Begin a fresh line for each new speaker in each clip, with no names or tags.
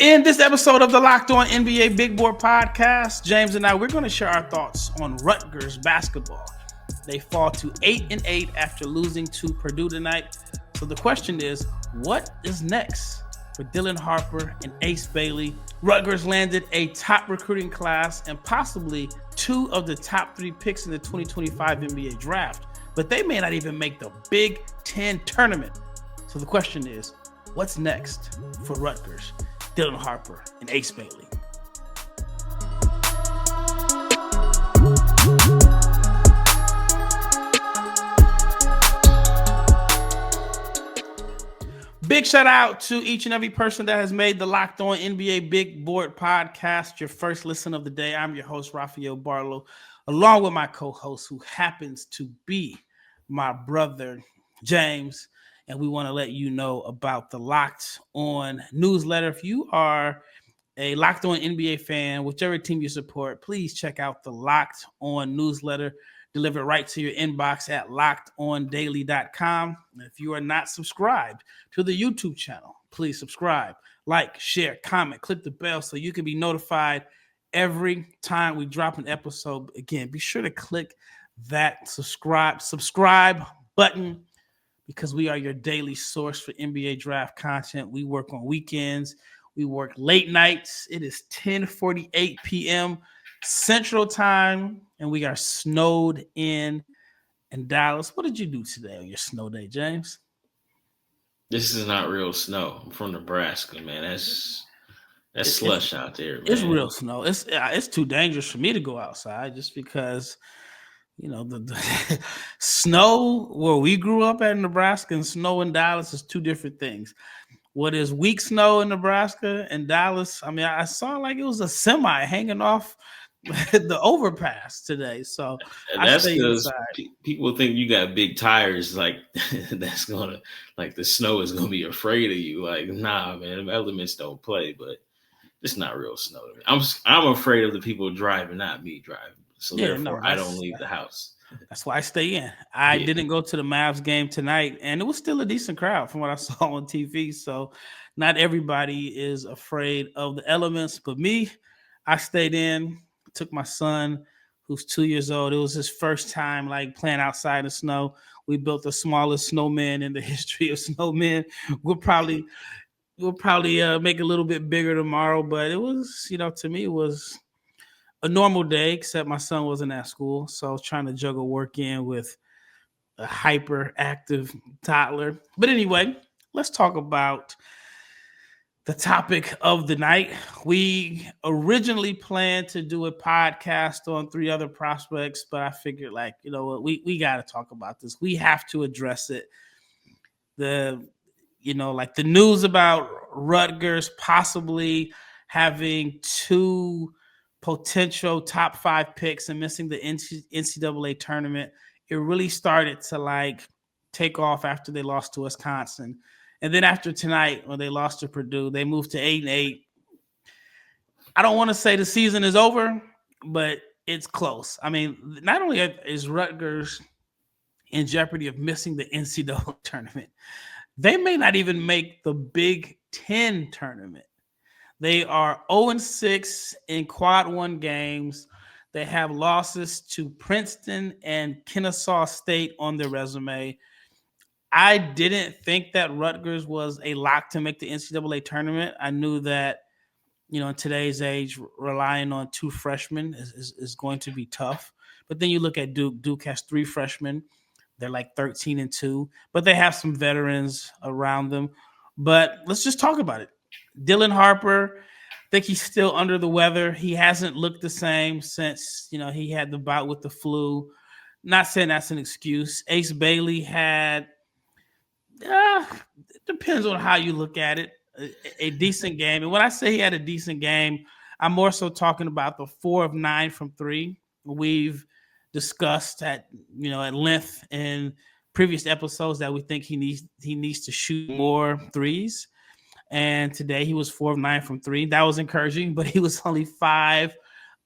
In this episode of the Locked On NBA Big Board Podcast, James and I, we're going to share our thoughts on Rutgers basketball. They fall to 8-8 after losing to Purdue tonight. So the question is, what is next for Dylan Harper and Ace Bailey? Rutgers landed a top recruiting class and possibly two of the top three picks in the 2025 NBA Draft, but they may not even make the Big Ten tournament. So the question is, what's next for Rutgers, Dylan Harper, and Ace Bailey? Big shout out to each and every person that has made the Locked On NBA Big Board Podcast your first listen of the day. I'm your host, Rafael Barlowe, along with my co-host, who happens to be my brother, James. And we want to let you know about the Locked On newsletter. If you are a Locked On NBA fan, whichever team you support, please check out the Locked On newsletter delivered right to your inbox at lockedondaily.com. And if you are not subscribed to the YouTube channel, please subscribe, like, share, comment, click the bell so you can be notified every time we drop an episode. Again, be sure to click that subscribe button, because we are your daily source for NBA draft content. We work on weekends. We work late nights. It is 10:48 p.m. Central Time, and we are snowed in Dallas. What did you do today on your snow day, James?
This is not real snow. I'm from Nebraska, man. That's slush out there, man.
It's real snow. It's too dangerous for me to go outside just because, you know, the snow where we grew up at Nebraska and snow in Dallas is two different things. What is weak snow in Nebraska and Dallas? I mean, I saw like it was a semi hanging off the overpass today. So
that's because people think you got big tires, like that's gonna, like the snow is gonna be afraid of you. Like, nah, man, the elements don't play, but it's not real snow to me. I'm afraid of the people driving, not me driving. So therefore, I don't leave the house.
That's why I stay in. I didn't go to the Mavs game tonight, and it was still a decent crowd from what I saw on TV. So not everybody is afraid of the elements, but me, I stayed in. Took my son, who's 2 years old. It was his first time like playing outside in the snow. We built the smallest snowman in the history of snowmen. We'll probably make it a little bit bigger tomorrow, but it was, to me, it was a normal day, except my son wasn't at school. So I was trying to juggle work in with a hyperactive toddler. But anyway, let's talk about the topic of the night. We originally planned to do a podcast on three other prospects, but I figured, like, you know what, we got to talk about this. We have to address it. The news about Rutgers possibly having two potential top 5 picks and missing the NCAA tournament, it really started to like take off after they lost to Wisconsin. And then after tonight, when they lost to Purdue, they moved to 8-8. I don't want to say the season is over, but it's close. I mean, not only is Rutgers in jeopardy of missing the NCAA tournament, they may not even make the Big Ten tournament. They are 0-6 in quad one games. They have losses to Princeton and Kennesaw State on their resume. I didn't think that Rutgers was a lock to make the NCAA tournament. I knew that, in today's age, relying on 2 freshmen is going to be tough. But then you look at Duke. Duke has 3 freshmen. They're like 13-2, but they have some veterans around them. But let's just talk about it. Dylan Harper, I think he's still under the weather. He hasn't looked the same since, he had the bout with the flu. Not saying that's an excuse. Ace Bailey had, it depends on how you look at it, a decent game. And when I say he had a decent game, I'm more so talking about the 4 of 9 from 3. We've discussed at length in previous episodes that we think he needs to shoot more threes. And today he was 4 of 9 from 3. That was encouraging, but he was only 5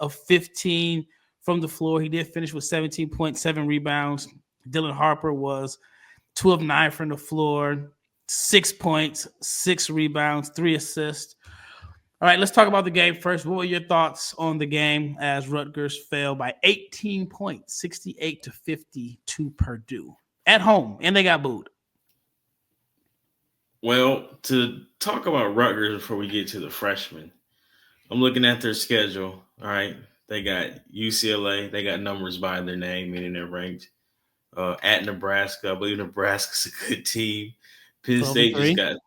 of 15 from the floor. He did finish with 17.7 rebounds. Dylan Harper was 2 of 9 from the floor, 6 points, 6 rebounds, 3 assists. All right, let's talk about the game first. What were your thoughts on the game as Rutgers fell by 18 points, 68-50 to Purdue at home, and they got booed?
Well, to talk about Rutgers before we get to the freshmen, I'm looking at their schedule. All right, they got UCLA. They got numbers by their name, meaning they're ranked. At Nebraska, I believe Nebraska's a good team. Penn State
12-3.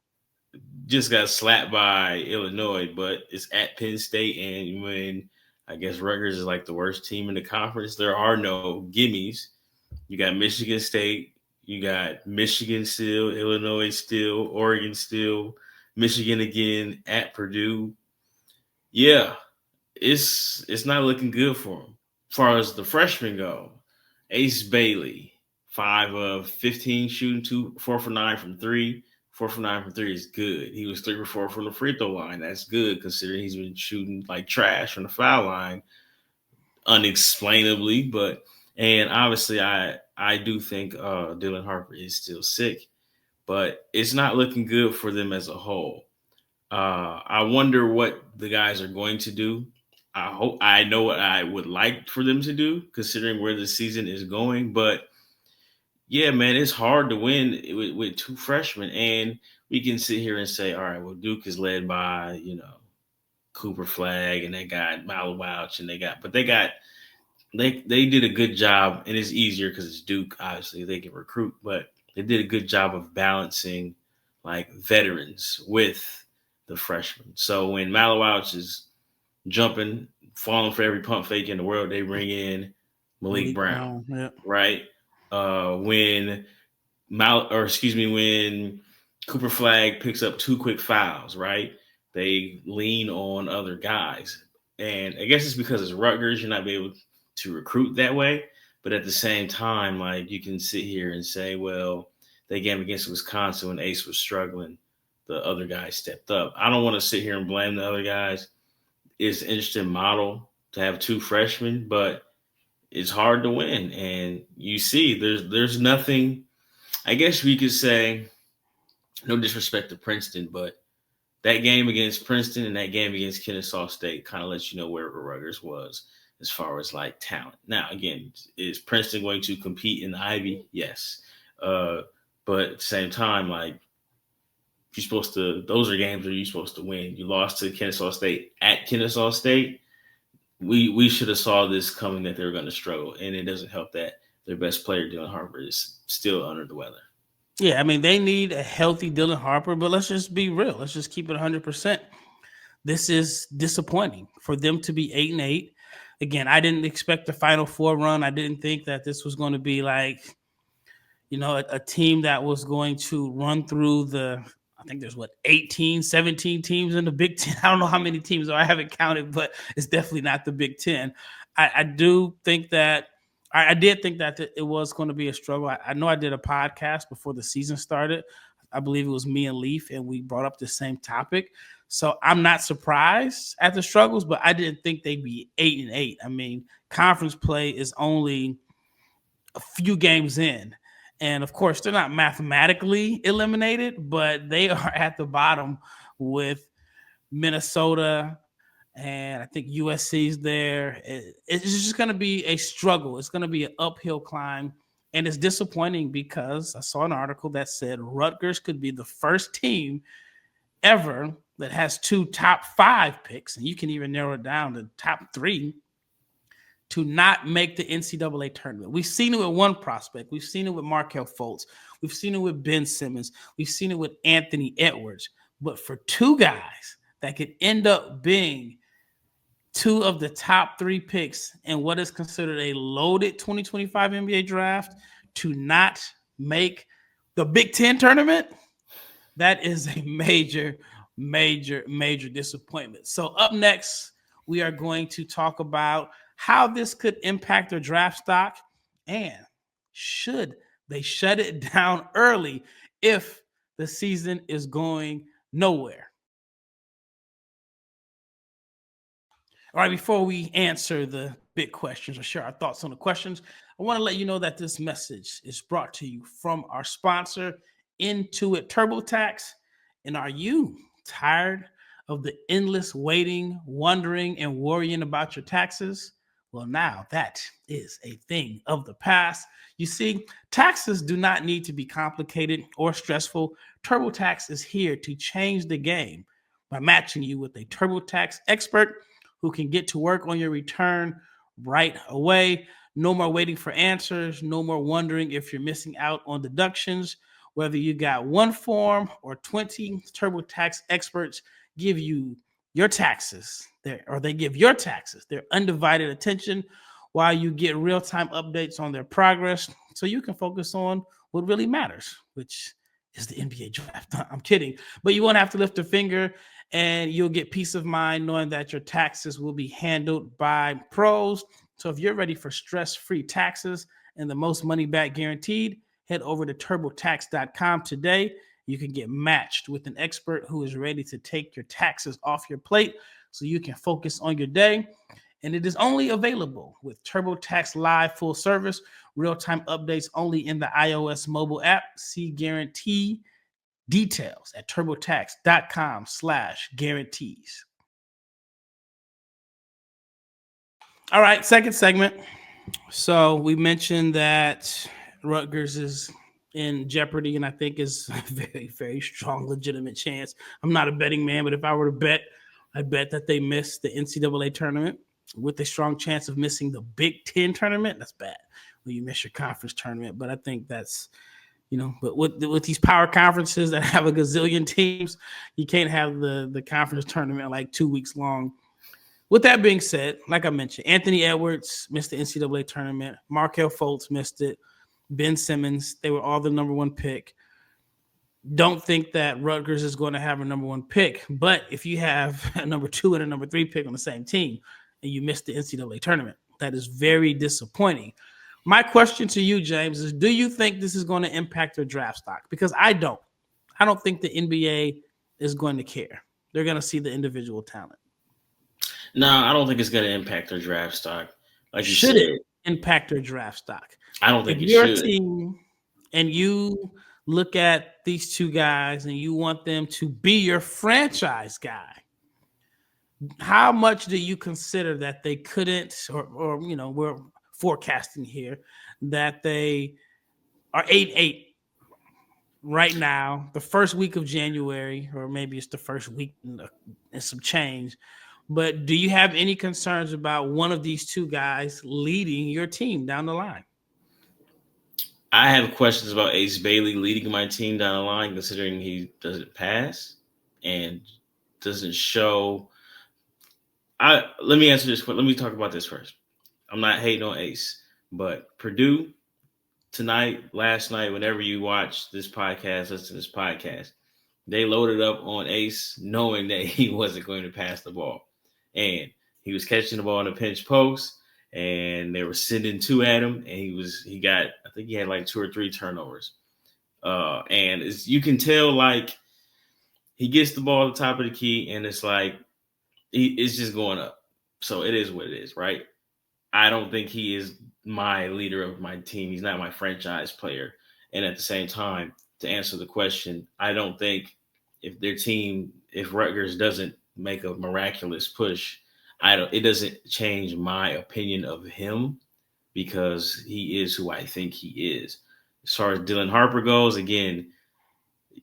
just got slapped by Illinois, but it's at Penn State, and when I guess Rutgers is like the worst team in the conference, there are no gimmies. You got Michigan State, you got Michigan still, Illinois still, Oregon still, Michigan again at Purdue. Yeah, it's not looking good for them. As far as the freshmen go, Ace Bailey, 5 of 15 shooting, 4 for 9 from 3. 4 for 9 from 3 is good. He was 3 for 4 from the free throw line. That's good considering he's been shooting like trash from the foul line, unexplainably. And obviously I do think Dylan Harper is still sick, but it's not looking good for them as a whole. I wonder what the guys are going to do. I know what I would like for them to do, considering where the season is going. But yeah, man, it's hard to win with two freshmen, and we can sit here and say, all right, well, Duke is led by Cooper Flag, and they got Malawouch, and they did a good job, and it's easier because it's Duke. Obviously, they can recruit, but they did a good job of balancing like veterans with the freshmen. So when Malawouch is jumping, falling for every pump fake in the world, they bring in Malik Brown,
yeah.
right? When Cooper Flag picks up 2 quick fouls, right? They lean on other guys, and I guess it's because it's Rutgers, you're not be able to recruit that way. But at the same time, like you can sit here and say, well, they game against Wisconsin when Ace was struggling, the other guys stepped up. I don't want to sit here and blame the other guys. It's an interesting model to have 2 freshmen, but it's hard to win. And you see, there's nothing. I guess we could say, no disrespect to Princeton, but that game against Princeton and that game against Kennesaw State kind of lets you know where Rutgers was as far as like talent. Now, again, is Princeton going to compete in the Ivy? Yes. But at the same time, like you're supposed to, those are games where you're supposed to win. You lost to Kennesaw State at Kennesaw State. We should have saw this coming that they were going to struggle, and it doesn't help that their best player, Dylan Harper, is still under the weather.
Yeah, I mean, they need a healthy Dylan Harper, but let's just be real. Let's just keep it 100%. This is disappointing for them to be 8-8. Again, I didn't expect the Final Four run. I didn't think that this was going to be like, a team that was going to run through I think there's 18, 17 teams in the Big Ten. I don't know how many teams I haven't counted, but it's definitely not the Big Ten. I do think that I did think that it was going to be a struggle. I know I did a podcast before the season started. I believe it was me and Leif, and we brought up the same topic. So I'm not surprised at the struggles, but I didn't think they'd be 8-8. I mean, conference play is only a few games in. And of course, they're not mathematically eliminated, but they are at the bottom with Minnesota, and I think USC's there. It's just going to be a struggle. It's going to be an uphill climb. And it's disappointing because I saw an article that said Rutgers could be the first team ever that has 2 top 5 picks, and you can even narrow it down to top 3, to not make the NCAA tournament. We've seen it with one prospect. We've seen it with Markelle Fultz. We've seen it with Ben Simmons. We've seen it with Anthony Edwards. But for 2 guys that could end up being 2 of the top 3 picks in what is considered a loaded 2025 NBA draft to not make the Big Ten tournament, that is a major, major, major disappointment. So up next, we are going to talk about how this could impact their draft stock, and should they shut it down early if the season is going nowhere. All right, before we answer the big questions or share our thoughts on the questions, I want to let you know that this message is brought to you from our sponsor, Intuit TurboTax. And are you tired of the endless waiting, wondering, and worrying about your taxes? Well, now that is a thing of the past. You see, taxes do not need to be complicated or stressful. TurboTax is here to change the game by matching you with a TurboTax expert who can get to work on your return right away. No more waiting for answers. No more wondering if you're missing out on deductions. Whether you got one form or 20, TurboTax experts give you your taxes they give your taxes their undivided attention while you get real-time updates on their progress so you can focus on what really matters, which is the NBA draft. I'm kidding, but you won't have to lift a finger, and you'll get peace of mind knowing that your taxes will be handled by pros. So if you're ready for stress-free taxes and the most money back guaranteed, head over to turbotax.com today. You can get matched with an expert who is ready to take your taxes off your plate so you can focus on your day. And it is only available with TurboTax Live full service, real-time updates only in the iOS mobile app. See guarantee details at turbotax.com/guarantees. All right, second segment. So we mentioned that Rutgers is in jeopardy, and I think is a very, very strong, legitimate chance. I'm not a betting man, but if I were to bet, I'd bet that they miss the NCAA tournament with a strong chance of missing the Big Ten tournament. That's bad when you miss your conference tournament, but I think that's, but with these power conferences that have a gazillion teams, you can't have the conference tournament like 2 weeks long. With that being said, like I mentioned, Anthony Edwards missed the NCAA tournament. Markelle Fultz missed it. Ben Simmons, they were all the number one pick. Don't think that Rutgers is going to have a number one pick, but if you have a number 2 and a number 3 pick on the same team and you missed the NCAA tournament, that is very disappointing. My question to you, James, is do you think this is going to impact their draft stock? Because I don't. I don't think the NBA is going to care. They're going to see the individual talent.
No, I don't think it's going to impact their draft stock. Like you
should
said,
it impact their draft stock?
I don't think
if
it
you're
should.
A team and you look at these two guys and you want them to be your franchise guy, how much do you consider that they couldn't, or we're forecasting here that they are 8-8 right now, the first week of January, or maybe it's the first week and some change. But do you have any concerns about one of these two guys leading your team down the line?
I have questions about Ace Bailey leading my team down the line, considering he doesn't pass and doesn't show. Let me answer this. Let me talk about this first. I'm not hating on Ace, but Purdue tonight, last night, whenever you watch this podcast, listen to this podcast, they loaded up on Ace knowing that he wasn't going to pass the ball. And he was catching the ball in a pinch post, and they were sending 2 at him, and he got, I think he had like 2 or 3 turnovers. And you can tell, like, he gets the ball at the top of the key, and it's like, it's just going up. So it is what it is, right? I don't think he is my leader of my team. He's not my franchise player. And at the same time, to answer the question, I don't think if Rutgers doesn't make a miraculous push, it doesn't change my opinion of him, because he is who I think he is. As far as Dylan Harper goes, again,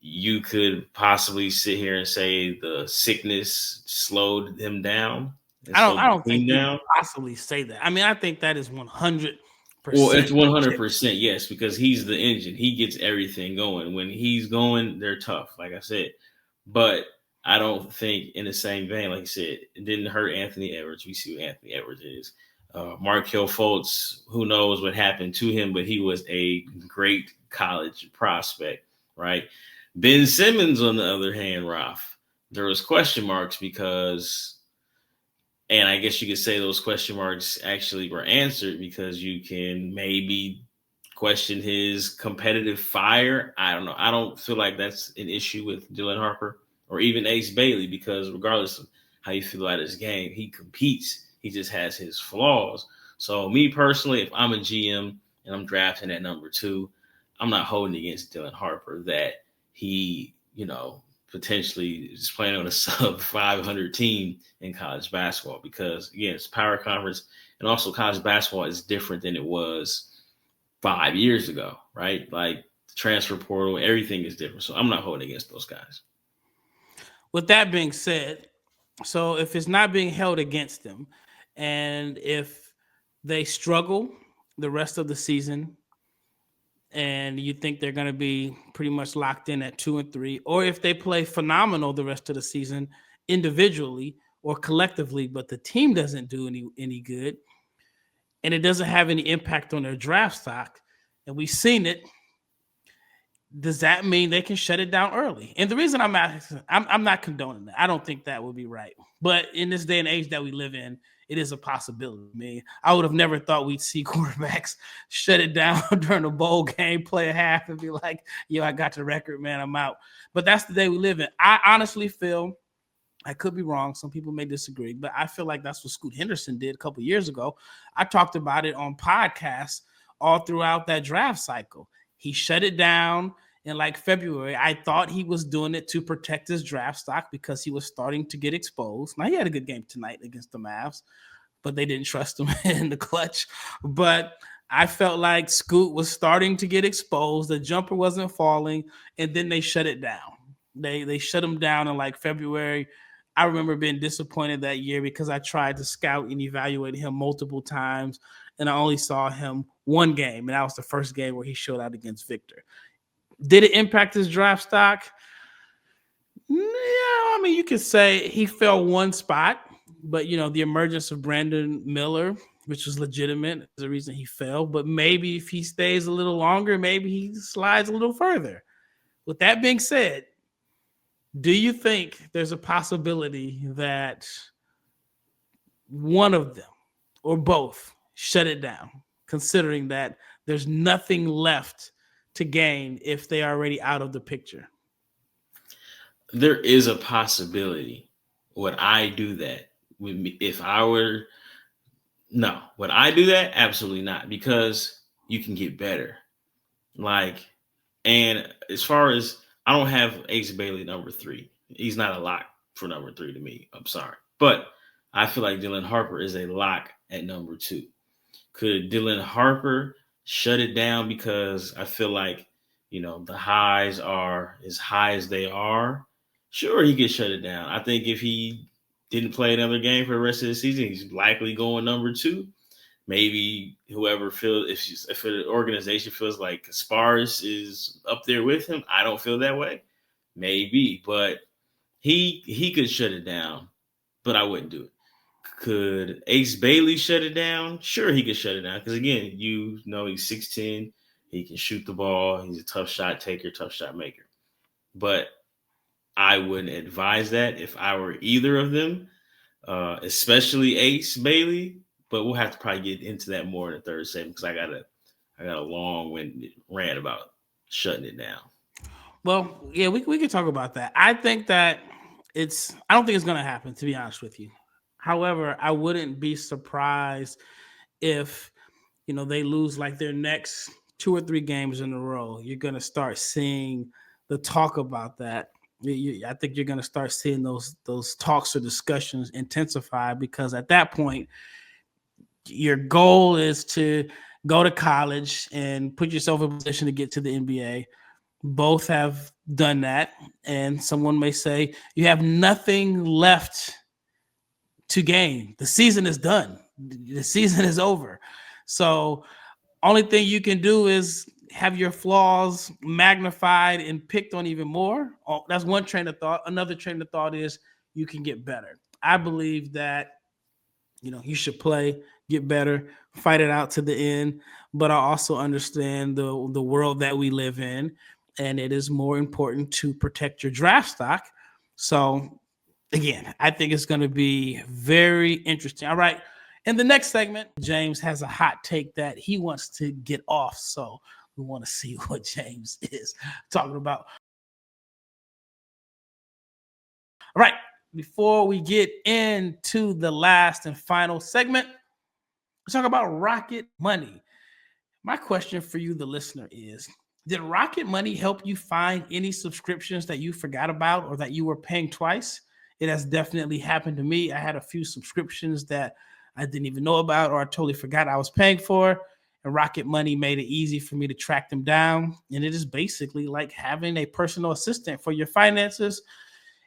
you could possibly sit here and say the sickness slowed him down.
I don't think you could possibly say that. I mean, I think that is 100%.
Well, it's 100%, yes, because he's the engine. He gets everything going. When he's going, they're tough, like I said. But I don't think, in the same vein, like you said, it didn't hurt Anthony Edwards. We see what Anthony Edwards is. Markelle Fultz, who knows what happened to him, but he was a great college prospect, right? Ben Simmons, on the other hand, Ralph, there was question marks because, and I guess you could say those question marks actually were answered because you can maybe question his competitive fire. I don't know. I don't feel like that's an issue with Dylan Harper or even Ace Bailey, because regardless of how you feel about his game, he competes. He just has his flaws. So me personally, if I'm a GM and I'm drafting at number 2, I'm not holding against Dylan Harper that he, potentially just playing on a sub 500 team in college basketball because, again, it's a power conference. And also college basketball is different than it was 5 years ago, right? Like the transfer portal, everything is different. So I'm not holding against those guys.
With that being said, so if it's not being held against them, and if they struggle the rest of the season, and you think they're going to be pretty much locked in at 2-3, or if they play phenomenal the rest of the season individually or collectively, but the team doesn't do any good, and it doesn't have any impact on their draft stock, and we've seen it, does that mean they can shut it down early? And the reason I'm not condoning that. I don't think that would be right. But in this day and age that we live in, it is a possibility. I mean, I would have never thought we'd see quarterbacks shut it down during a bowl game, play a half, and be like, yo, I got the record, man, I'm out. But that's the day we live in. I honestly feel, I could be wrong, some people may disagree, but I feel like that's what Scoot Henderson did a couple years ago. I talked about it on podcasts all throughout that draft cycle. He shut it down in like February. I thought he was doing it to protect his draft stock because he was starting to get exposed. Now, he had a good game tonight against the Mavs, but they didn't trust him in the clutch. But I felt like Scoot was starting to get exposed. The jumper wasn't falling, and then they shut it down. They shut him down in like February. I remember being disappointed that year because I tried to scout and evaluate him multiple times, and I only saw him one game, and that was the first game where he showed out against Victor. Did it impact his draft stock? Yeah, I mean, you could say he fell one spot, but, you know, the emergence of Brandon Miller, which was legitimate, is the reason he fell. But maybe if he stays a little longer, maybe he slides a little further. With that being said, do you think there's a possibility that one of them or both shut it down, considering that there's nothing left to gain if they are already out of the picture?
There is a possibility. Would I do that? If I were, no. Would I do that? Absolutely not, because you can get better. Like, and as far as, I don't have Ace Bailey number 3. He's not a lock for number 3 to me. I'm sorry. But I feel like Dylan Harper is a lock at number 2. Could Dylan Harper shut it down? Because I feel like, you know, the highs are as high as they are. Sure, he could shut it down. I think if he didn't play another game for the rest of the season, he's likely going number 2. Maybe whoever feels, if the organization feels like Kasparis is up there with him, I don't feel that way. Maybe, but he could shut it down, but I wouldn't do it. Could Ace Bailey shut it down? Sure, he could shut it down. Because, again, you know, he's 6'10". He can shoot the ball. He's a tough shot taker, tough shot maker. But I wouldn't advise that if I were either of them, especially Ace Bailey. But we'll have to probably get into that more in the third segment because I got a long-winded rant about shutting it down.
Well, yeah, we can talk about that. I think that I don't think it's going to happen, to be honest with you. However, I wouldn't be surprised if, you know, they lose like their next 2 or 3 games in a row. You're going to start seeing the talk about that. I think you're going to start seeing those talks or discussions intensify, because at that point, your goal is to go to college and put yourself in a position to get to the NBA. Both have done that. And someone may say you have nothing left to gain. The season is done. The season is over. So only thing you can do is have your flaws magnified and picked on even more. Oh, that's one train of thought. Another train of thought is you can get better. I believe that, you know, you should play, get better, fight it out to the end. But I also understand the world that we live in, and it is more important to protect your draft stock. So, again, I think it's going to be very interesting. All right. In the next segment, James has a hot take that he wants to get off. So we want to see what James is talking about. All right. Before we get into the last and final segment, let's talk about Rocket Money. My question for you, the listener, is Did Rocket Money help you find any subscriptions that you forgot about or that you were paying twice? It has definitely happened to me. I had a few subscriptions that I didn't even know about or I totally forgot I was paying for. And Rocket Money made it easy for me to track them down. And it is basically like having a personal assistant for your finances.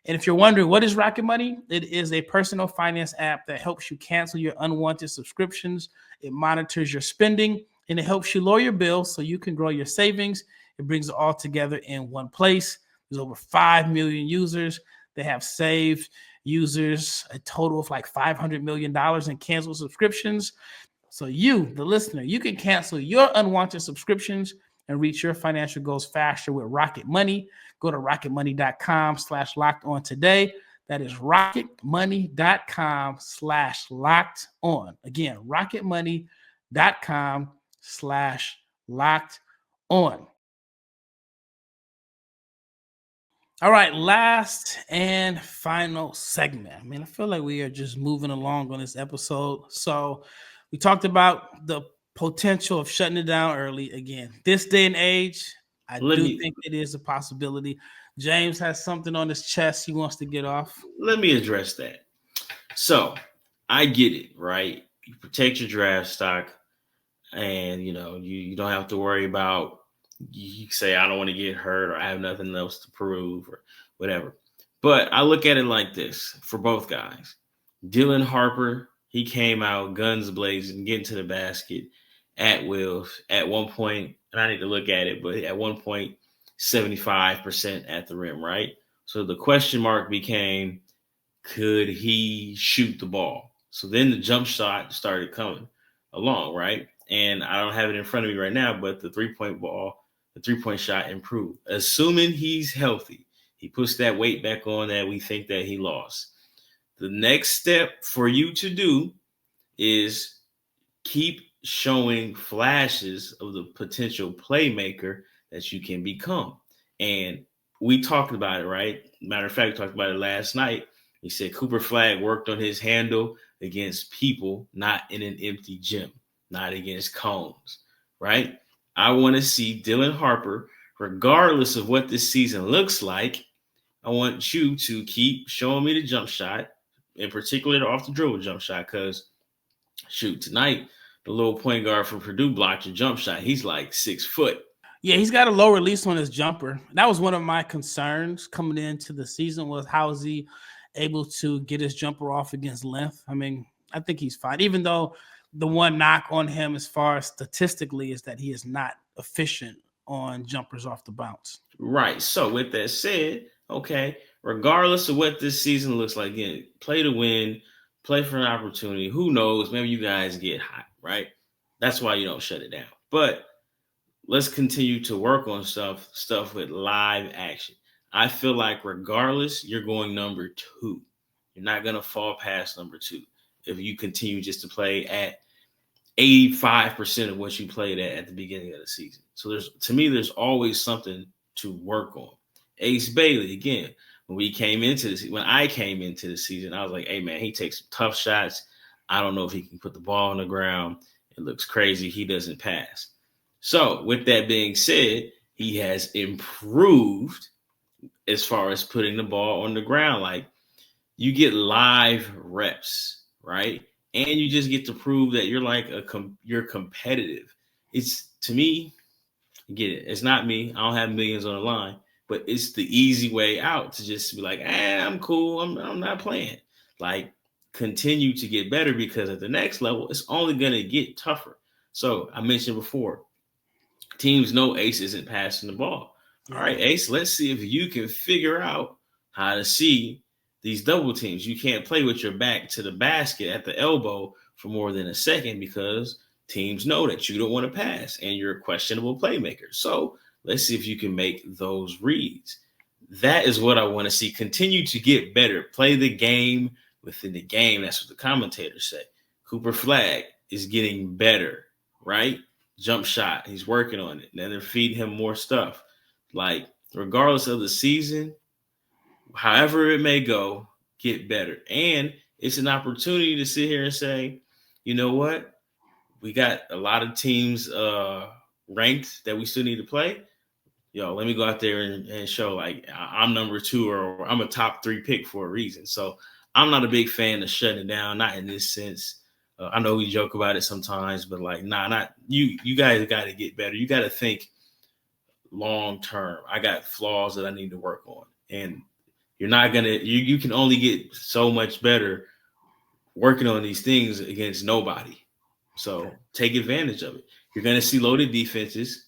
And if you're wondering what is Rocket Money, it is a personal finance app that helps you cancel your unwanted subscriptions. It monitors your spending and it helps you lower your bills so you can grow your savings. It brings it all together in one place. There's over 5 million users. They have saved users a total of like $500 million in canceled subscriptions. So you, the listener, you can cancel your unwanted subscriptions and reach your financial goals faster with Rocket Money. Go to rocketmoney.com/locked on today. That is rocketmoney.com/locked on. Again, rocketmoney.com/locked on. All right, last and final segment. I mean, I feel like we are just moving along on this episode. So we talked about the potential of shutting it down early. Again, this day and age, I think it is a possibility. James has something on his chest he wants to get off.
Let me address that. So I get it, right? You protect your draft stock and, you know, you don't have to worry about, you say, I don't want to get hurt or I have nothing else to prove or whatever. But I look at it like this for both guys. Dylan Harper, he came out guns blazing, getting to the basket at will at one point, and I need to look at it, but at one point, 75% at the rim, right? So the question mark became, could he shoot the ball? So then the jump shot started coming along, right? And I don't have it in front of me right now, but the three-point shot improved. Assuming he's healthy, he puts that weight back on that we think that he lost. The next step for you to do is keep showing flashes of the potential playmaker that you can become. And we talked about it, right? Matter of fact, we talked about it last night. He said Cooper Flagg worked on his handle against people, not in an empty gym, not against cones, right? I want to see Dylan Harper, regardless of what this season looks like. I want you to keep showing me the jump shot, in particular the off the dribble jump shot, because shoot, tonight the little point guard from Purdue blocked your jump shot. He's like 6 foot.
Yeah, he's got a low release on his jumper. That was one of my concerns coming into the season was how is he able to get his jumper off against length? I mean, I think he's fine, even though the one knock on him as far as statistically is that he is not efficient on jumpers off the bounce.
Right. So with that said, okay, regardless of what this season looks like, again, play to win, play for an opportunity. Who knows? Maybe you guys get hot, right? That's why you don't shut it down. But let's continue to work on stuff with live action. I feel like regardless, you're going number 2. You're not going to fall past number 2 if you continue just to play at 85% of what you played at the beginning of the season. So there's always something to work on. Ace Bailey, again, when I came into the season, I was like, hey man, he takes some tough shots. I don't know if he can put the ball on the ground. It looks crazy. He doesn't pass. So with that being said, he has improved as far as putting the ball on the ground. Like you get live reps, right? And you just get to prove that you're like you're competitive. It's, to me, get it. It's not me. I don't have millions on the line, but it's the easy way out to just be like, I'm cool. I'm not playing. Like continue to get better because at the next level, it's only going to get tougher. So I mentioned before, teams know Ace isn't passing the ball. Yeah. All right, Ace, let's see if you can figure out how to see these double teams. You can't play with your back to the basket at the elbow for more than a second because teams know that you don't want to pass and you're a questionable playmaker. So let's see if you can make those reads. That is what I want to see. Continue to get better. Play the game within the game. That's what the commentators say. Cooper Flagg is getting better, right? Jump shot. He's working on it. Then they're feeding him more stuff. Like, regardless of the season, however it may go, get better. And it's an opportunity to sit here and say, you know what? We got a lot of teams ranked that we still need to play. yo, let me go out there and show like I'm number 2 or I'm a top 3 pick for a reason. So I'm not a big fan of shutting down, not in this sense. I know we joke about it sometimes, but like, not you. You guys got to get better. You got to think long term. I got flaws that I need to work on, and you're not gonna. You can only get so much better working on these things against nobody. So take advantage of it. You're gonna see loaded defenses.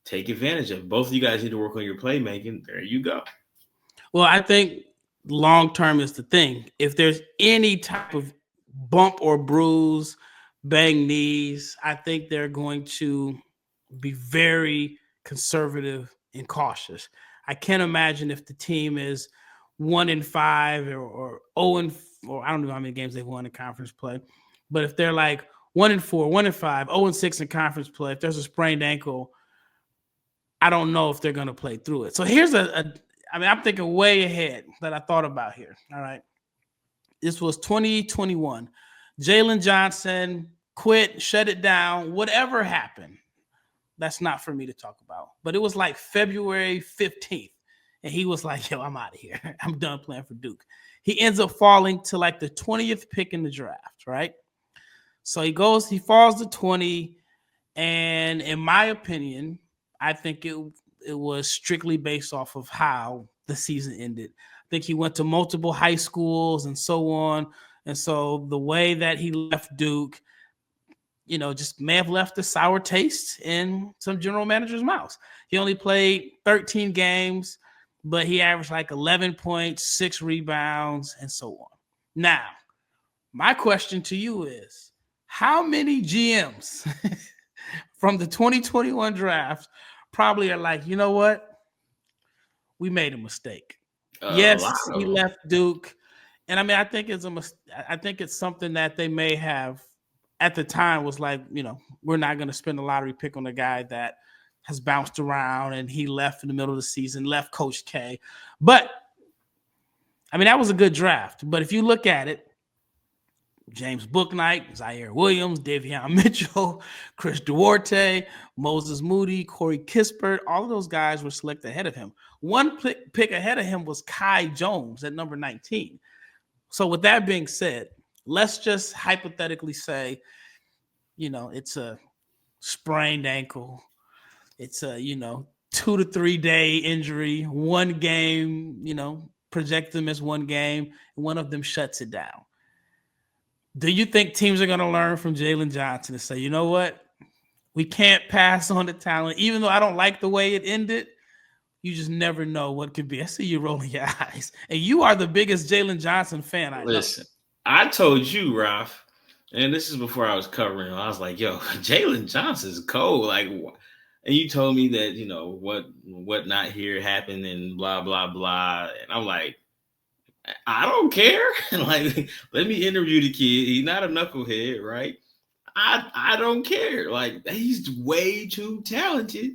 Take advantage of it. Both of you guys need to work on your playmaking. There you go.
Well, I think long term is the thing. If there's any type of bump or bruise, bang knees, I think they're going to be very conservative and cautious. I can't imagine if the team is 1-5 or 0-4. I don't know how many games they've won in conference play, but if they're like 1-4, 1-5, 0-6 in conference play, if there's a sprained ankle, I don't know if they're going to play through it. So here's I'm thinking way ahead that I thought about here. All right. This was 2021. Jalen Johnson quit, shut it down, whatever happened. That's not for me to talk about. But it was like February 15th. And he was like, yo, I'm out of here. I'm done playing for Duke. He ends up falling to like the 20th pick in the draft, right? So he falls to 20. And in my opinion, I think it was strictly based off of how the season ended. I think he went to multiple high schools and so on. And so the way that he left Duke, just may have left a sour taste in some general managers' mouths. He only played 13 games, but he averaged like 11 points, 6 rebounds, and so on. Now, my question to you is, how many GMs from the 2021 draft probably are like, you know what? We made a mistake. Yes, he left Duke. And I mean, I think it's something that they may have at the time was like, we're not going to spend a lottery pick on a guy that has bounced around and he left in the middle of the season, left Coach K. But I mean, that was a good draft. But if you look at it, James Bouknight, Zaire Williams, Davion Mitchell, Chris Duarte, Moses Moody, Corey Kispert, all of those guys were selected ahead of him. One pick ahead of him was Kai Jones at number 19. So with that being said, let's just hypothetically say, it's a sprained ankle. It's a, 2 to 3 day injury, one game, project them as one game, and one of them shuts it down. Do you think teams are going to learn from Jalen Johnson and say, you know what? We can't pass on the talent. Even though I don't like the way it ended, you just never know what could be. I see you rolling your eyes. And you are the biggest Jalen Johnson fan I know.
Listen, I told you, Ralph, and this is before I was covering him. I was like, yo, Jalen Johnson's cold. Like, and you told me that, what not here happened and blah, blah, blah. And I'm like, I don't care. Like, let me interview the kid. He's not a knucklehead, right? I don't care. Like, he's way too talented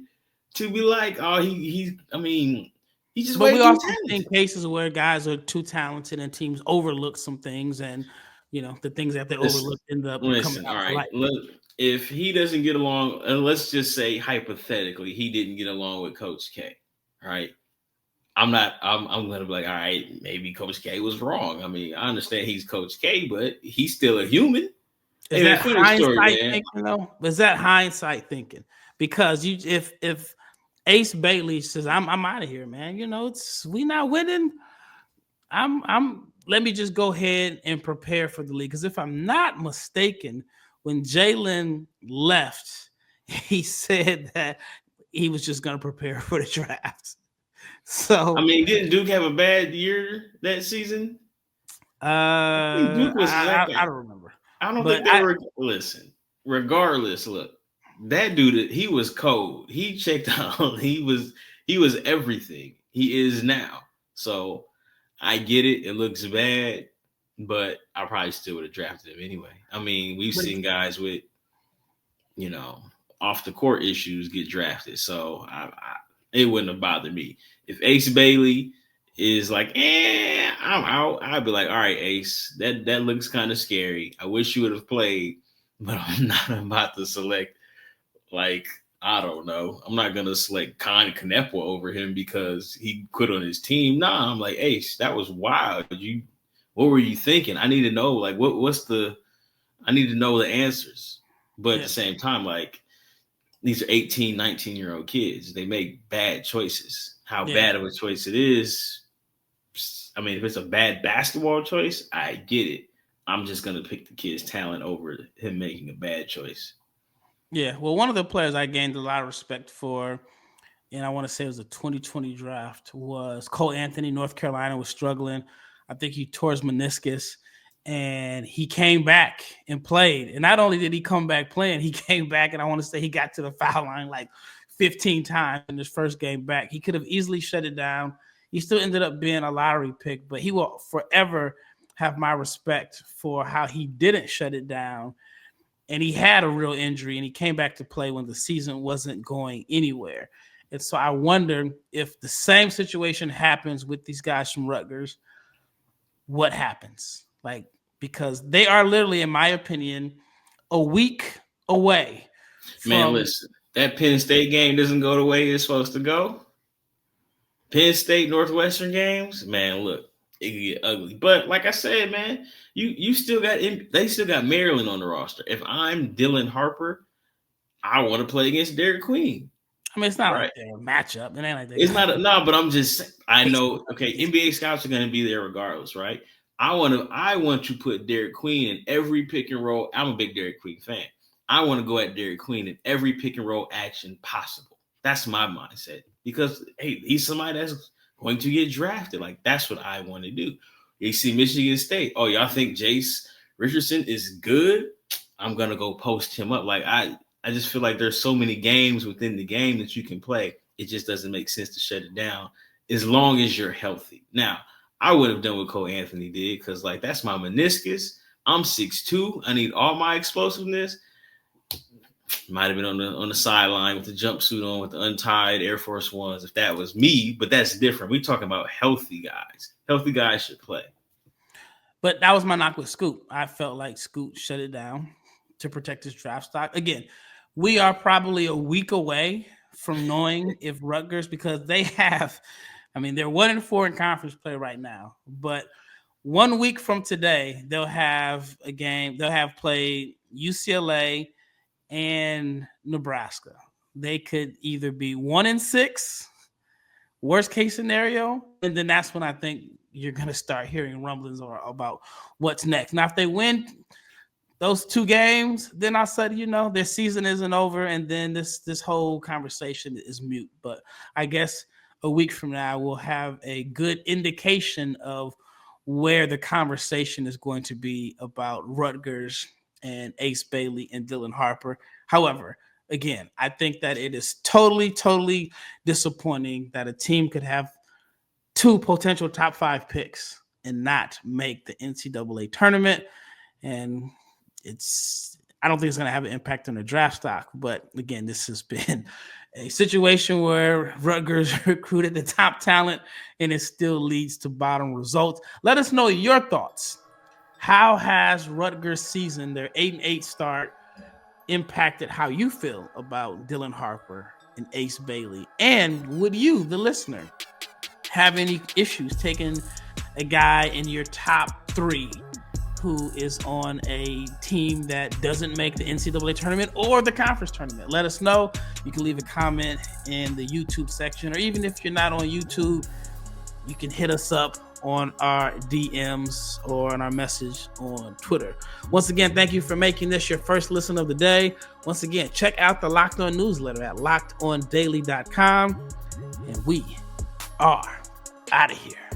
to be like, oh, he's just way too talented. But we also
seen cases where guys are too talented and teams overlook some things, and the things that they overlook end up coming out.
All right. Look, if he doesn't get along, and let's just say hypothetically he didn't get along with Coach K, right? I'm going to be like, all right, maybe Coach K was wrong. I mean, I understand he's Coach K, but he's still a human.
Is that hindsight thinking, though? Is that hindsight thinking? Because if Ace Bailey says, I'm out of here, man, we not winning. Let me just go ahead and prepare for the league. Because if I'm not mistaken, when Jalen left, he said that he was just going to prepare for the draft. So
I mean, didn't Duke have a bad year that season?
Duke was I don't remember.
I don't think they were. Listen, regardless, look, that dude, he was cold. He checked out. He was everything he is now. So I get it. It looks bad, but I probably still would have drafted him anyway. I mean, we've seen guys with, off the court issues get drafted. So it wouldn't have bothered me. If Ace Bailey is like, I'm out, I'd be like, all right, Ace, that looks kind of scary. I wish you would have played, but I'm not about to select like I don't know. I'm not gonna select Khan Kanepa over him because he quit on his team. Nah, I'm like, hey, that was wild. What were you thinking? I need to know. Like, I need to know the answers. But at the same time, like, these are 18, 19-year-old kids. They make bad choices. How bad of a choice it is. I mean, if it's a bad basketball choice, I get it. I'm just gonna pick the kid's talent over him making a bad choice.
Yeah, well, one of the players I gained a lot of respect for, and I want to say it was a 2020 draft, was Cole Anthony. North Carolina was struggling. I think he tore his meniscus, and he came back and played. And not only did he come back playing, he came back, and I want to say he got to the foul line like 15 times in his first game back. He could have easily shut it down. He still ended up being a lottery pick, but he will forever have my respect for how he didn't shut it down. And he had a real injury, and he came back to play when the season wasn't going anywhere. And so I wonder if the same situation happens with these guys from Rutgers, what happens? Like, because they are literally, in my opinion, a week away
from... Man, listen, that Penn State game doesn't go the way it's supposed to go. Penn State Northwestern games, man, look, it can get ugly. But like I said, man, they still got Maryland on the roster. If I'm Dylan Harper, I want to play against Derek Queen.
I mean, it's not like they're a matchup. It ain't like
it's not but I'm just, I know, okay, NBA scouts are going to be there regardless, right? I want to put Derek Queen in every pick and roll. I'm a big Derek Queen fan. I want to go at Derek Queen in every pick and roll action possible. That's my mindset because, hey, he's somebody that's going to get drafted. Like, that's what I want to do. You see Michigan State. Oh, y'all think Jace Richardson is good? I'm going to go post him up. Like, I just feel like there's so many games within the game that you can play. It just doesn't make sense to shut it down as long as you're healthy. Now, I would have done what Cole Anthony did because, like, that's my meniscus. I'm 6'2". I need all my explosiveness. Might have been on the sideline with the jumpsuit on with the untied Air Force Ones if that was me, but that's different. We're talking about healthy guys. Healthy guys should play.
But that was my knock with Scoot. I felt like Scoot shut it down to protect his draft stock. Again, we are probably a week away from knowing if Rutgers, because they have, I mean, they're 1-4 in conference play right now, but 1 week from today, they'll have a game. They'll have played UCLA and Nebraska. They could either be 1-6, worst case scenario, and then that's when I think you're going to start hearing rumblings about what's next. Now, if they win those 2 games, then I said, their season isn't over, and then this whole conversation is mute. But I guess a week from now, we'll have a good indication of where the conversation is going to be about Rutgers and Ace Bailey and Dylan Harper. However, again, I think that it is totally, totally disappointing that a team could have 2 potential top 5 picks and not make the NCAA tournament. And I don't think it's going to have an impact on the draft stock. But again, this has been a situation where Rutgers recruited the top talent and it still leads to bottom results. Let us know your thoughts. How has Rutgers' season, their 8-8 start, impacted how you feel about Dylan Harper and Ace Bailey? And would you, the listener, have any issues taking a guy in your top 3 who is on a team that doesn't make the NCAA tournament or the conference tournament? Let us know. You can leave a comment in the YouTube section, or even if you're not on YouTube, you can hit us up on our DMs or on our message on Twitter. Once again, thank you for making this your first listen of the day. Once again, check out the Locked On newsletter at lockedondaily.com. And we are out of here.